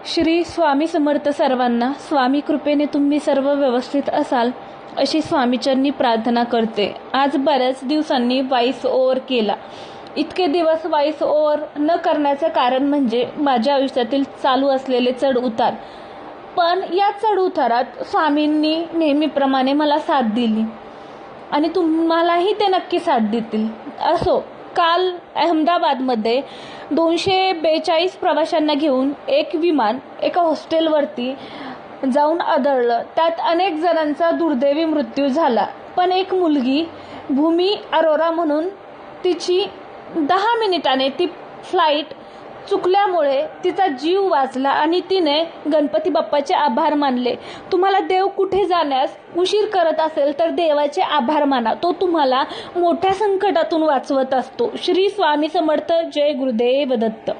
श्री स्वामी समर्थ सर्वांना. स्वामी कृपेने तुम्ही सर्व व्यवस्थित असाल अशी स्वामीचरणी प्रार्थना करते. आज बऱ्याच दिवसांनी व्हॉइस ओव्हर केला. इतके दिवस व्हॉइस ओव्हर न करण्याचे कारण म्हणजे माझ्या आयुष्यातील चालू असलेले चढ उतार. पण या चढ उतारात स्वामींनी नेहमीप्रमाणे मला साथ दिली आणि तुम्हालाही ते नक्की साथ देतील. असो, काल अहमदाबादमध्ये 242 प्रवाशांना घेऊन एक विमान एका हॉस्टेलवरती जाऊन आदळलं. त्यात अनेक जणांचा दुर्दैवी मृत्यू झाला. पण एक मुलगी भूमी अरोरा म्हणून, तिची 10 मिनिटाने ती फ्लाईट चुकल्यामुळे तिचा जीव वाचला आणि तिने गणपती बाप्पाचे आभार मानले. तुम्हाला देव कुठे जाण्यास उशीर करत असेल तर देवाचे आभार माना. तो तुम्हाला मोठ्या संकटातून वाचवत असतो. श्री स्वामी समर्थ. जय गुरुदेव दत्त.